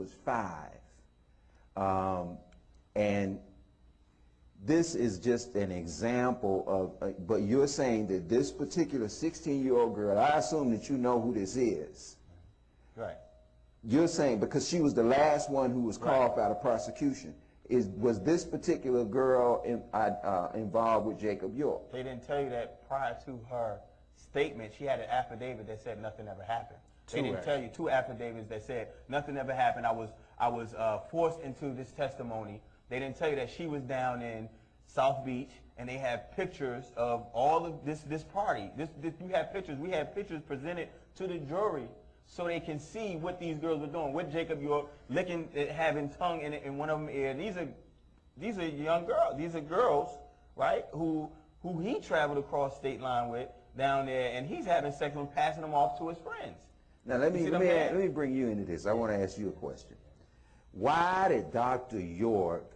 was 5. And this is just an example of, but you're saying that this particular 16-year-old girl, I assume that you know who this is. Right. You're saying because she was the last one who was called out of prosecution. Was this particular girl involved with Jacob York? They didn't tell you that prior to her statement. She had an affidavit that said nothing ever happened. They didn't tell you 2 affidavits that said nothing ever happened. I was forced into this testimony. They didn't tell you that she was down in South Beach and they had pictures of all of this party. You have pictures. We have pictures presented to the jury so they can see what these girls were doing with Jacob York, licking, having tongue in one of them ear. These are young girls. These are girls, right? Who he traveled across state line with down there, and he's having sex with them, passing them off to his friends. Now let me bring you into this. I want to ask you a question. Why did Dr. York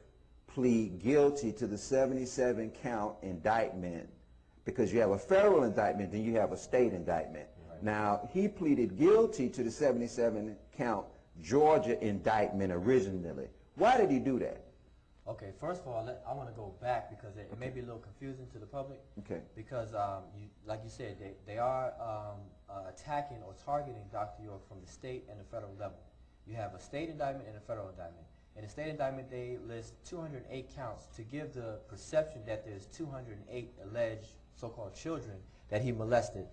plead guilty to the 77-count indictment? Because you have a federal indictment, then you have a state indictment. Right. Now, he pleaded guilty to the 77-count Georgia indictment originally. Why did he do that? Okay, first of all, I want to go back because it may be a little confusing to the public. Okay. Because, like you said, they are attacking or targeting Dr. York from the state and the federal level. You have a state indictment and a federal indictment. In the state indictment, they list 208 counts to give the perception that there's 208 alleged so-called children that he molested.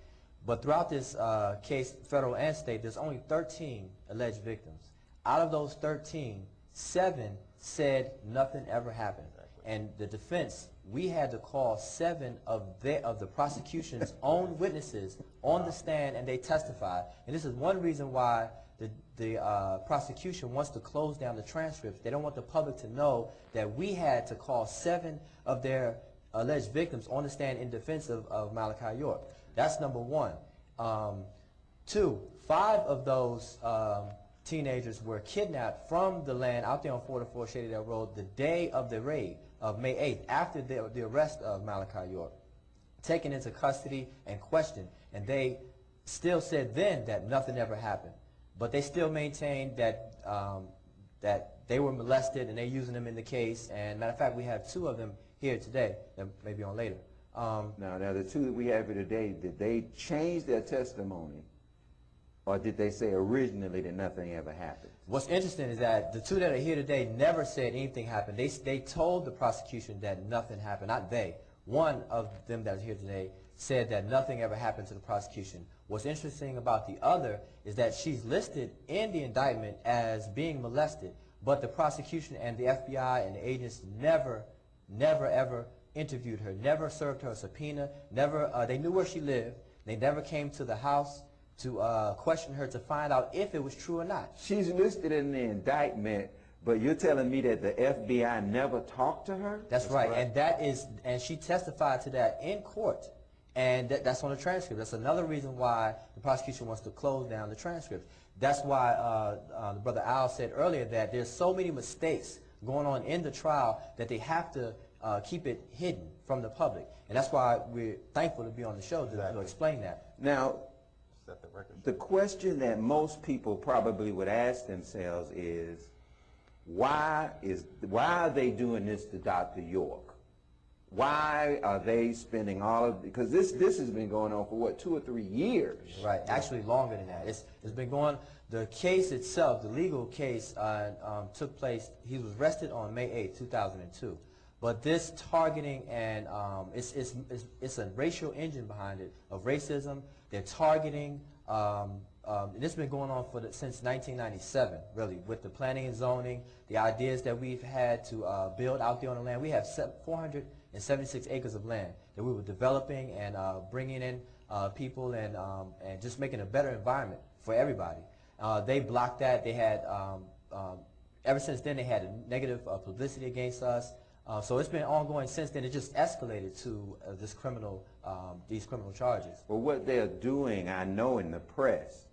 But throughout this case, federal and state, there's only 13 alleged victims. Out of those 13, 7 said nothing ever happened. And the defense, we had to call 7 of the prosecution's own witnesses on the stand, and they testified. And this is one reason why the prosecution wants to close down the transcripts. They don't want the public to know that we had to call 7 of their alleged victims on the stand in defense of Malachi York. That's number 1. 2, 5 of those teenagers were kidnapped from the land out there on 44 Shadydale Road the day of the raid of May 8th, after the arrest of Malachi York, taken into custody and questioned. And they still said then that nothing ever happened. But they still maintained that that they were molested, and they're using them in the case. And matter of fact, we have 2 of them here today that may be on later. Now the 2 that we have here today, did they change their testimony? Or did they say originally that nothing ever happened? What's interesting is that the 2 that are here today never said anything happened. They told the prosecution that nothing happened, not they. One of them that is here today said that nothing ever happened to the prosecution. What's interesting about the other is that she's listed in the indictment as being molested, but the prosecution and the FBI and the agents never ever interviewed her, never served her a subpoena, they knew where she lived. They never came to the house to question her to find out if it was true or not. She's listed in the indictment, but you're telling me that the FBI never talked to her? That's right, and she testified to that in court, and that's on the transcript. That's another reason why the prosecution wants to close down the transcript. That's why Brother Al said earlier that there's so many mistakes going on in the trial that they have to keep it hidden from the public, and that's why we're thankful to be on the show to explain that. Now, the question that most people probably would ask themselves is, why are they doing this to Dr. York? Why are they spending all of, because this has been going on for what, 2 or 3 years? Right, actually longer than that. It's been going, the case itself, the legal case took place, he was arrested on May 8, 2002. But this targeting and it's a racial engine behind it of racism. They're targeting. And this has been going on since 1997, really, with the planning and zoning, the ideas that we've had to build out there on the land. We have 476 acres of land that we were developing and bringing in people and just making a better environment for everybody. They blocked that. They had ever since then they had a negative publicity against us. So it's been ongoing since then. It just escalated to these criminal charges. Well, what they're doing, I know in the press,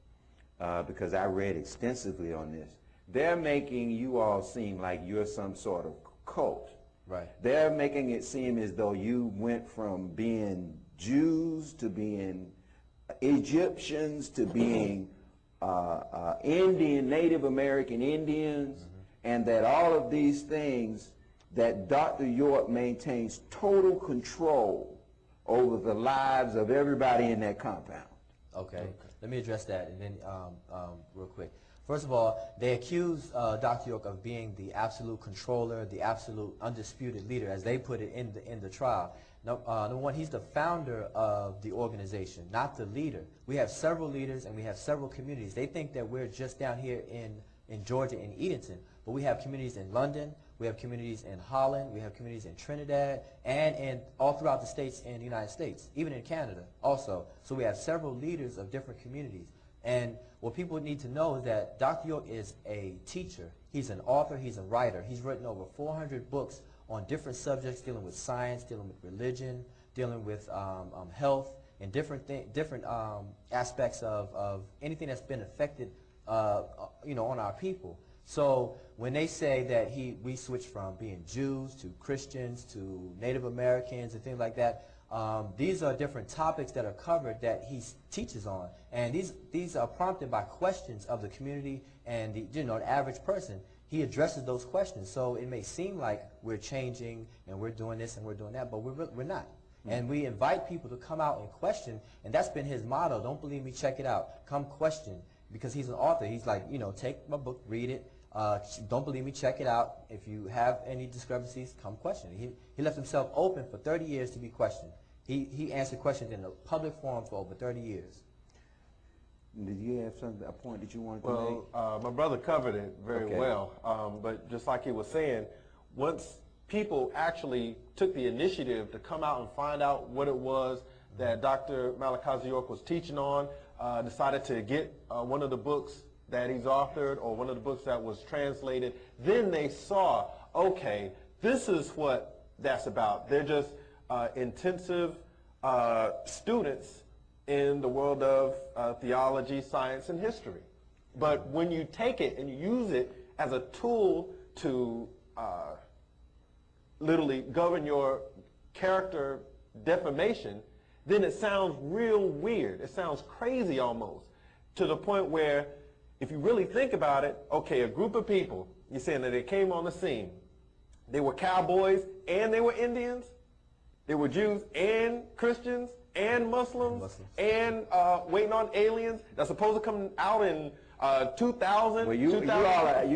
because I read extensively on this, they're making you all seem like you're some sort of cult. Right. They're making it seem as though you went from being Jews to being Egyptians to being Native American Indians, and that all of these things, that Dr. York maintains total control over the lives of everybody in that compound. Okay. Let me address that, and then real quick. First of all, they accuse Dr. York of being the absolute controller, the absolute undisputed leader, as they put it in the trial. Number one, he's the founder of the organization, not the leader. We have several leaders and we have several communities. They think that we're just down here in Georgia, in Edenton, but we have communities in London, we have communities in Holland, we have communities in Trinidad, and all throughout the states in the United States, even in Canada also. So we have several leaders of different communities. And what people need to know is that Dr. York is a teacher. He's an author, he's a writer. He's written over 400 books on different subjects, dealing with science, dealing with religion, dealing with health, and different aspects of anything that's been affected on our people. So when they say that we switched from being Jews to Christians to Native Americans and things like that, these are different topics that are covered that he teaches on, and these are prompted by questions of the community and the average person. He addresses those questions, so it may seem like we're changing and we're doing this and we're doing that, but we're not. And we invite people to come out and question, and that's been his motto. Don't believe me, check it out. Come question, because he's an author. He's like, take my book, read it. Don't believe me, check it out. If you have any discrepancies, come question. He left himself open for 30 years to be questioned. He answered questions in a public forum for over 30 years. Did you have a point that you wanted to make? Well, my brother covered it very well. But just like he was saying, once people actually took the initiative to come out and find out what it was that Dr. Malachi Z was teaching on, decided to get one of the books that he's authored or one of the books that was translated, then they saw, okay, this is what that's about. They're just intensive students in the world of theology, science, and history. But when you take it and you use it as a tool to literally govern your character defamation, then it sounds real weird. It sounds crazy almost, to the point where if you really think about it, okay, a group of people, you're saying that they came on the scene. They were cowboys and they were Indians. They were Jews and Christians and Muslims. And waiting on aliens that's supposed to come out in 2000. Well, you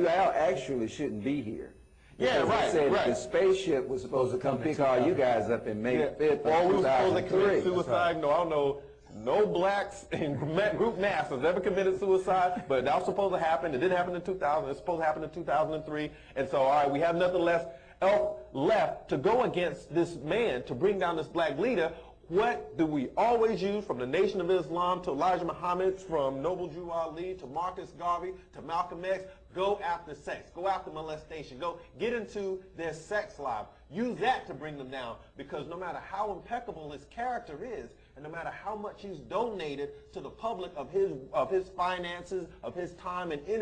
all actually shouldn't be here. Yeah, right, said the spaceship was supposed to come pick all you guys up in May 5th or we were 2003. supposed to commit suicide. No, I don't know. No blacks in group mass has ever committed suicide, but that was supposed to happen. It didn't happen in 2000. It's supposed to happen in 2003. And so, all right, we have nothing left to go against this man, to bring down this black leader. What do we always use, from the Nation of Islam to Elijah Muhammad, from Noble Drew Ali to Marcus Garvey to Malcolm X? Go after sex. Go after molestation. Go get into their sex life. Use that to bring them down, because no matter how impeccable his character is, and no matter how much he's donated to the public of his finances, of his time and energy,